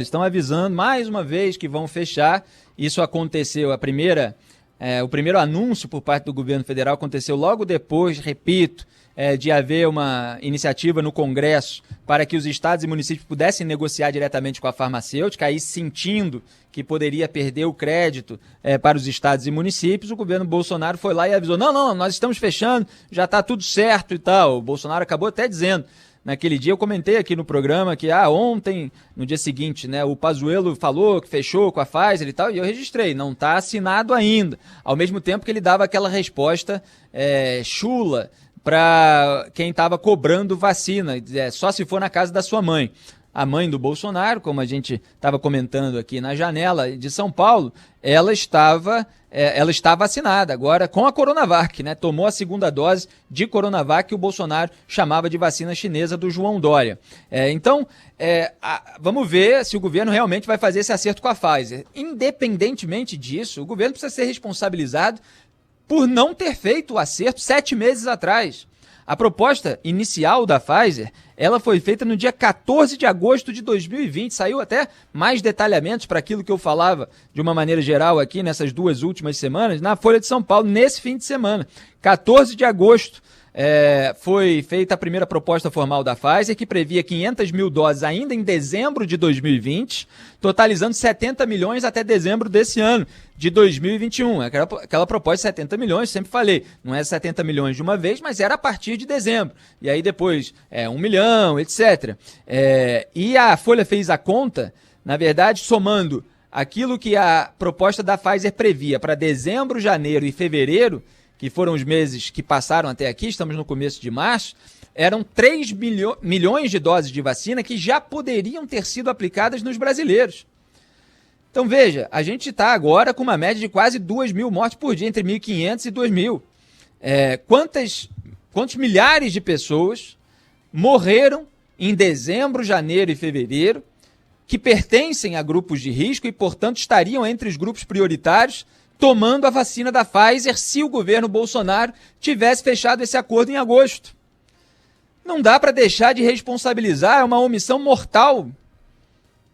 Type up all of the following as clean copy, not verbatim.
Estão avisando mais uma vez que vão fechar. Isso aconteceu, o primeiro anúncio por parte do governo federal aconteceu logo depois, repito, de haver uma iniciativa no Congresso para que os estados e municípios pudessem negociar diretamente com a farmacêutica, aí sentindo que poderia perder o crédito para os estados e municípios, o governo Bolsonaro foi lá e avisou, não, nós estamos fechando, já está tudo certo e tal. O Bolsonaro acabou até dizendo, naquele dia eu comentei aqui no programa que ontem, no dia seguinte, né, o Pazuello falou que fechou com a Pfizer e tal, e eu registrei, não está assinado ainda. Ao mesmo tempo que ele dava aquela resposta chula para quem estava cobrando vacina, só se for na casa da sua mãe. A mãe do Bolsonaro, como a gente estava comentando aqui na janela de São Paulo, ela está vacinada agora com a Coronavac, né? Tomou a segunda dose de Coronavac que o Bolsonaro chamava de vacina chinesa do João Dória. Então, vamos ver se o governo realmente vai fazer esse acerto com a Pfizer. Independentemente disso, o governo precisa ser responsabilizado por não ter feito o acerto 7 meses atrás. A proposta inicial da Pfizer, ela foi feita no dia 14 de agosto de 2020, saiu até mais detalhamentos para aquilo que eu falava de uma maneira geral aqui nessas 2 últimas semanas, na Folha de São Paulo, nesse fim de semana. 14 de agosto foi feita a primeira proposta formal da Pfizer, que previa 500 mil doses ainda em dezembro de 2020, totalizando 70 milhões até dezembro desse ano, de 2021. Aquela proposta de 70 milhões, sempre falei, não é 70 milhões de uma vez, mas era a partir de dezembro. E aí depois 1 milhão, etc. E a Folha fez a conta, na verdade, somando aquilo que a proposta da Pfizer previa para dezembro, janeiro e fevereiro, que foram os meses que passaram até aqui, estamos no começo de março, eram 3 milhões de doses de vacina que já poderiam ter sido aplicadas nos brasileiros. Então veja, a gente está agora com uma média de quase 2 mil mortes por dia, entre 1.500 e 2.000. Quantos milhares de pessoas morreram em dezembro, janeiro e fevereiro, que pertencem a grupos de risco e, portanto, estariam entre os grupos prioritários tomando a vacina da Pfizer se o governo Bolsonaro tivesse fechado esse acordo em agosto. Não dá para deixar de responsabilizar, é uma omissão mortal.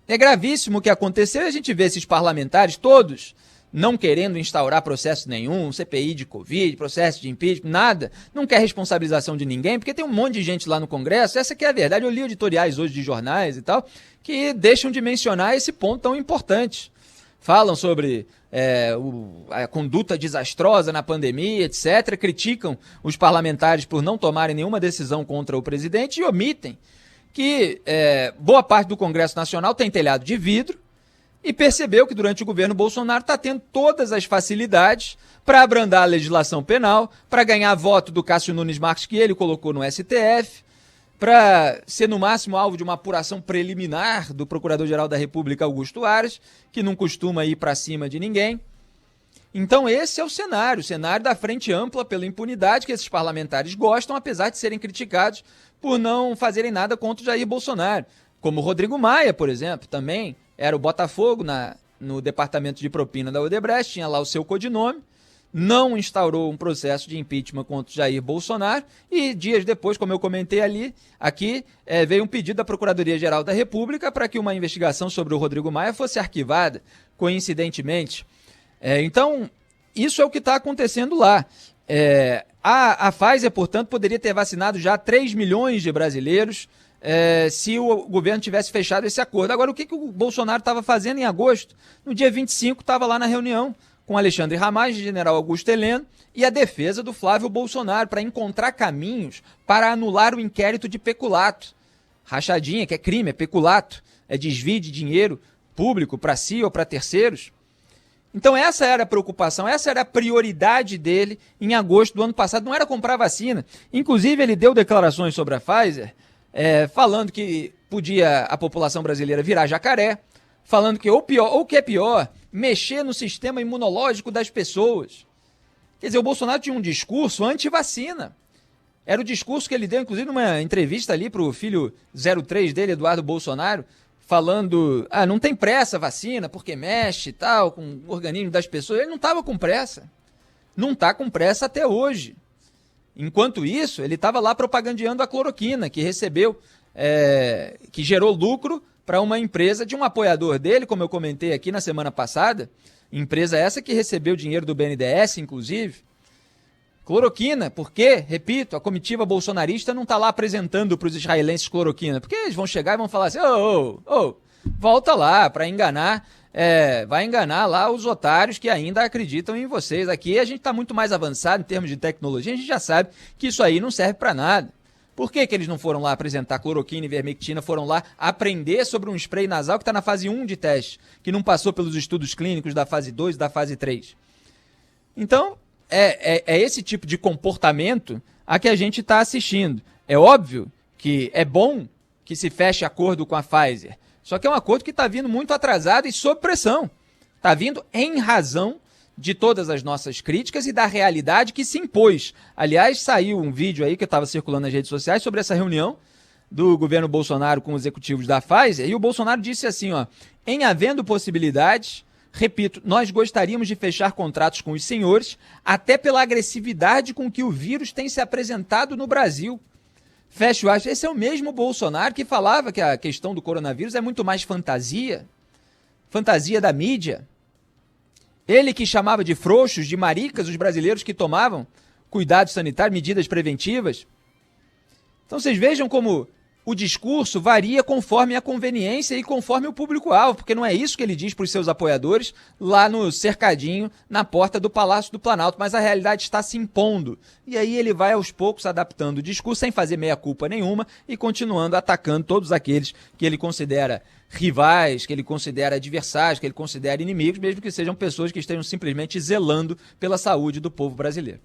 É gravíssimo o que aconteceu e a gente vê esses parlamentares todos não querendo instaurar processo nenhum, CPI de Covid, processo de impeachment, nada. Não quer responsabilização de ninguém, porque tem um monte de gente lá no Congresso, essa que é a verdade. Eu li editoriais hoje de jornais e tal, que deixam de mencionar esse ponto tão importante. Falam sobre a conduta desastrosa na pandemia, etc., criticam os parlamentares por não tomarem nenhuma decisão contra o presidente e omitem que boa parte do Congresso Nacional tem telhado de vidro e percebeu que durante o governo Bolsonaro está tendo todas as facilidades para abrandar a legislação penal, para ganhar voto do Cássio Nunes Marques que ele colocou no STF, para ser no máximo alvo de uma apuração preliminar do Procurador-Geral da República, Augusto Aras, que não costuma ir para cima de ninguém. Então esse é o cenário da frente ampla pela impunidade que esses parlamentares gostam, apesar de serem criticados por não fazerem nada contra o Jair Bolsonaro. Como o Rodrigo Maia, por exemplo, também era o Botafogo no departamento de propina da Odebrecht, tinha lá o seu codinome, não instaurou um processo de impeachment contra o Jair Bolsonaro e dias depois, como eu comentei aqui, veio um pedido da Procuradoria-Geral da República para que uma investigação sobre o Rodrigo Maia fosse arquivada, coincidentemente. Então, isso é o que está acontecendo lá. A Pfizer, portanto, poderia ter vacinado já 3 milhões de brasileiros se o governo tivesse fechado esse acordo. Agora, o que o Bolsonaro estava fazendo em agosto? No dia 25, estava lá na reunião com Alexandre Ramagem, general Augusto Heleno, e a defesa do Flávio Bolsonaro, para encontrar caminhos para anular o inquérito de peculato. Rachadinha, que é crime, é peculato, é desvio de dinheiro público para si ou para terceiros. Então essa era a preocupação, essa era a prioridade dele em agosto do ano passado, não era comprar vacina. Inclusive ele deu declarações sobre a Pfizer, falando que podia a população brasileira virar jacaré, falando que ou o que é pior, mexer no sistema imunológico das pessoas. Quer dizer, o Bolsonaro tinha um discurso anti-vacina. Era o discurso que ele deu, inclusive, numa entrevista ali para o filho 03 dele, Eduardo Bolsonaro, falando, não tem pressa a vacina, porque mexe e tal, com o organismo das pessoas. Ele não estava com pressa. Não está com pressa até hoje. Enquanto isso, ele estava lá propagandeando a cloroquina, que recebeu, que gerou lucro para uma empresa de um apoiador dele, como eu comentei aqui na semana passada, empresa essa que recebeu dinheiro do BNDES, inclusive. Cloroquina, porque, repito, a comitiva bolsonarista não está lá apresentando para os israelenses cloroquina, porque eles vão chegar e vão falar assim, volta lá para enganar, vai enganar lá os otários que ainda acreditam em vocês. Aqui a gente está muito mais avançado em termos de tecnologia, a gente já sabe que isso aí não serve para nada. Por que eles não foram lá apresentar cloroquina e vermectina, foram lá aprender sobre um spray nasal que está na fase 1 de teste, que não passou pelos estudos clínicos da fase 2 e da fase 3? Então, é esse tipo de comportamento a que a gente está assistindo. É óbvio que é bom que se feche acordo com a Pfizer, só que é um acordo que está vindo muito atrasado e sob pressão. Está vindo em razão de todas as nossas críticas e da realidade que se impôs. Aliás, saiu um vídeo aí que estava circulando nas redes sociais sobre essa reunião do governo Bolsonaro com os executivos da Pfizer, e o Bolsonaro disse assim, em havendo possibilidades, repito, nós gostaríamos de fechar contratos com os senhores, até pela agressividade com que o vírus tem se apresentado no Brasil. Fecha o aspas. Esse é o mesmo Bolsonaro que falava que a questão do coronavírus é muito mais fantasia da mídia. Ele que chamava de frouxos, de maricas, os brasileiros que tomavam cuidados sanitários, medidas preventivas. Então vocês vejam como o discurso varia conforme a conveniência e conforme o público-alvo, porque não é isso que ele diz para os seus apoiadores lá no cercadinho, na porta do Palácio do Planalto, mas a realidade está se impondo. E aí ele vai aos poucos adaptando o discurso sem fazer meia-culpa nenhuma e continuando atacando todos aqueles que ele considera rivais, que ele considera adversários, que ele considera inimigos, mesmo que sejam pessoas que estejam simplesmente zelando pela saúde do povo brasileiro.